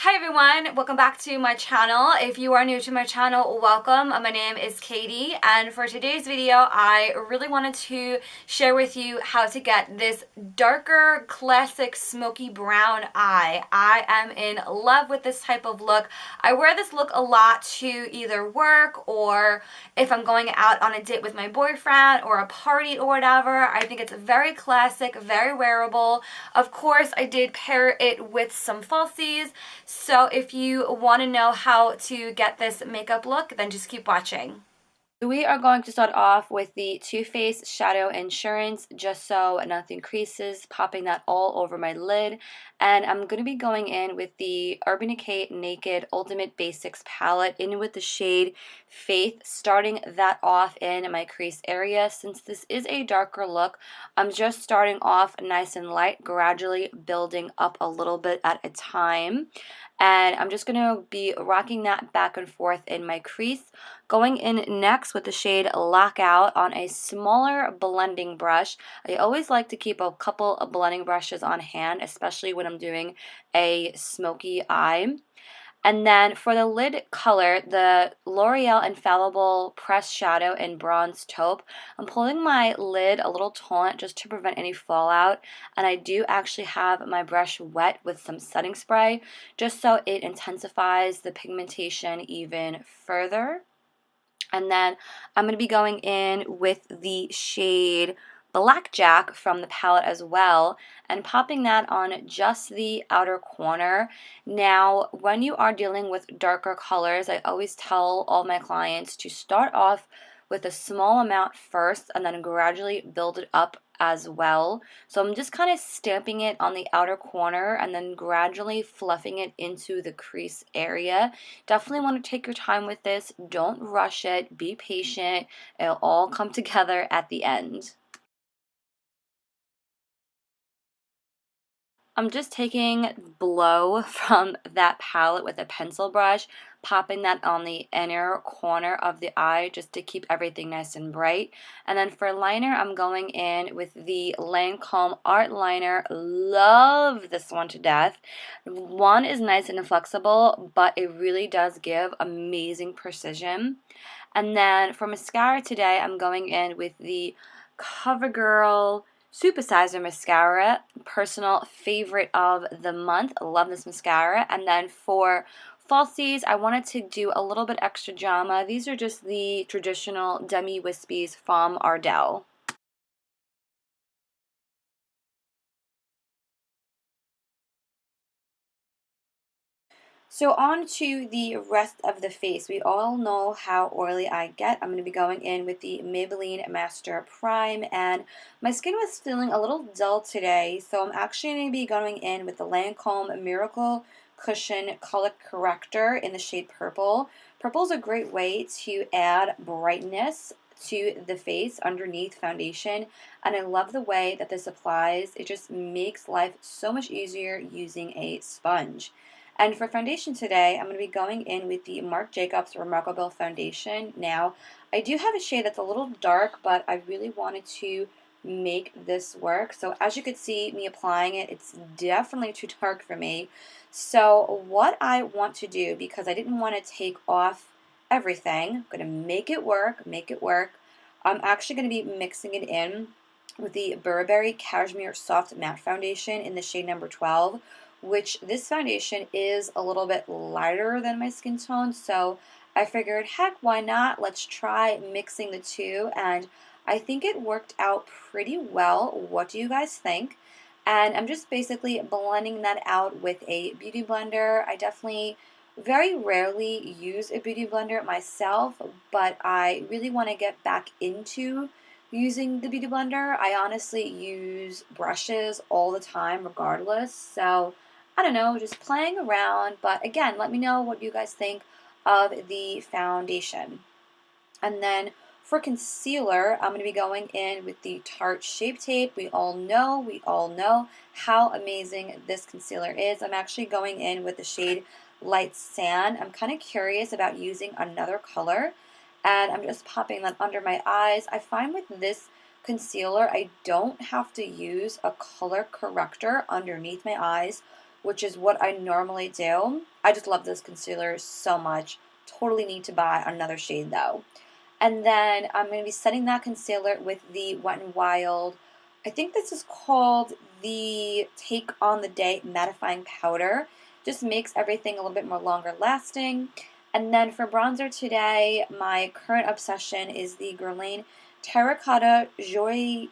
Hi everyone, welcome back to my channel. If you are new to my channel, welcome. My name is Katie, and for today's video I really wanted to share with you how to get this darker classic smoky brown eye. I am in love with this type of look. I wear this look a lot to either work or if I'm going out on a date with my boyfriend or a party or whatever. I think it's very classic, very wearable. Of course, I did pair it with some falsies. So if you want to know how to get this makeup look, then just keep watching. We are going to start off with the Too Faced Shadow Insurance, just so nothing creases, popping that all over my lid. And I'm going to be going in with the Urban Decay Naked Ultimate Basics palette, in with the shade Faith, starting that off in my crease area. Since this is a darker look, I'm just starting off nice and light, gradually building up a little bit at a time. And I'm just going to be rocking that back and forth in my crease. Going in next with the shade Lockout on a smaller blending brush. I always like to keep a couple of blending brushes on hand, especially when I'm doing a smoky eye. And then for the lid color, the L'Oreal Infallible Pressed Shadow in Bronze Taupe. I'm pulling my lid a little taut just to prevent any fallout. And I do actually have my brush wet with some setting spray, just so it intensifies the pigmentation even further. And then I'm going to be going in with the shade Blackjack from the palette as well, and popping that on just the outer corner. Now, when you are dealing with darker colors, I always tell all my clients to start off with a small amount first and then gradually build it up as well. So I'm just kind of stamping it on the outer corner and then gradually fluffing it into the crease area. Definitely want to take your time with this. Don't rush it. Be patient. It'll all come together at the end. I'm just taking Blow from that palette with a pencil brush, popping that on the inner corner of the eye just to keep everything nice and bright. And then for liner, I'm going in with the Lancome Art Liner. Love this one to death. One is nice and flexible, but it really does give amazing precision. And then for mascara today, I'm going in with the Covergirl Supersizer Mascara, personal favorite of the month. Love this mascara. And then for falsies, I wanted to do a little bit extra drama. These are just the traditional Demi Wispies from Ardell. So on to the rest of the face. We all know how oily I get. I'm going to be going in with the Maybelline Master Prime, and my skin was feeling a little dull today, so I'm actually going to be going in with the Lancome Miracle Cushion Color Corrector in the shade Purple. Purple is a great way to add brightness to the face underneath foundation, and I love the way that this applies. It just makes life so much easier using a sponge. And for foundation today, I'm going to be going in with the Marc Jacobs Remarkable Foundation. Now, I do have a shade that's a little dark, but I really wanted to make this work. So as you could see me applying it, it's definitely too dark for me. So what I want to do, because I didn't want to take off everything, I'm going to make it work, I'm actually going to be mixing it in with the Burberry Cashmere Soft Matte Foundation in the shade number 12, which this foundation is a little bit lighter than my skin tone, so I figured, heck, why not? Let's try mixing the two, and I think it worked out pretty well. What do you guys think? And I'm just basically blending that out with a beauty blender. I definitely very rarely use a beauty blender myself, but I really want to get back into using the beauty blender. I honestly use brushes all the time regardless, so I don't know, just playing around. But again, let me know what you guys think of the foundation. And then for concealer, I'm going to be going in with the Tarte Shape Tape. We all know how amazing this concealer is. I'm actually going in with the shade Light Sand. I'm kind of curious about using another color, and I'm just popping that under my eyes. I find with this concealer, I don't have to use a color corrector underneath my eyes which is what I normally do. I just love this concealer so much. Totally need to buy another shade though. And then I'm going to be setting that concealer with the Wet n Wild. I think this is called the Take on the Day Mattifying Powder. Just makes everything a little bit more longer lasting. And then for bronzer today, my current obsession is the Guerlain Terracotta Joy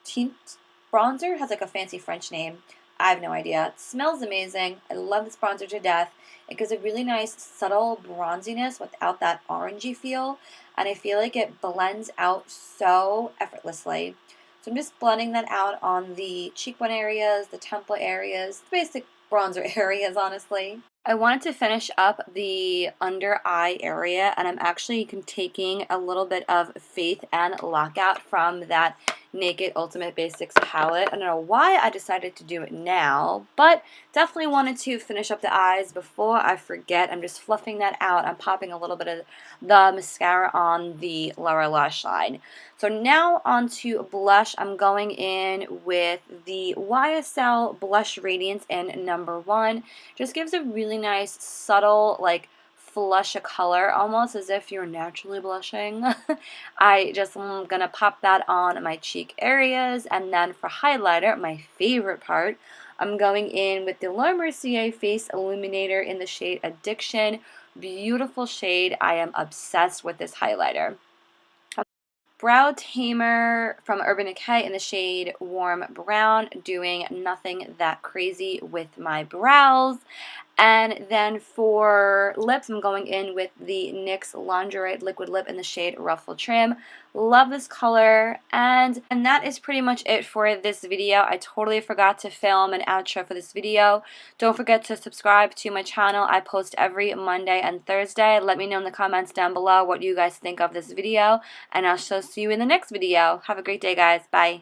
Tint bronzer. It has like a fancy French name. I have no idea. It smells amazing. I love this bronzer to death. It gives a really nice subtle bronziness without that orangey feel, and I feel like it blends out so effortlessly. So I'm just blending that out on the cheekbone areas, the temple areas, the basic bronzer areas, honestly. I wanted to finish up the under eye area, and I'm actually taking a little bit of Faith and Lockout from that Naked Ultimate Basics palette. I don't know why I decided to do it now, but definitely wanted to finish up the eyes before I forget. I'm just fluffing that out. I'm popping a little bit of the mascara on the lower lash line. So now onto blush. I'm going in with the YSL Blush Radiance in number 1. Just gives a really nice, subtle, like, flush a color, almost as if you're naturally blushing. I just am going to pop that on my cheek areas, and then for highlighter, my favorite part, I'm going in with the Laura Mercier Face Illuminator in the shade Addiction. Beautiful shade. I am obsessed with this highlighter. Brow Tamer from Urban Decay in the shade Warm Brown, doing nothing that crazy with my brows. And then for lips, I'm going in with the NYX Lingerie Liquid Lip in the shade Ruffle Trim. Love this color. And that is pretty much it for this video. I totally forgot to film an outro for this video. Don't forget to subscribe to my channel. I post every Monday and Thursday. Let me know in the comments down below what you guys think of this video. And I shall see you in the next video. Have a great day, guys. Bye.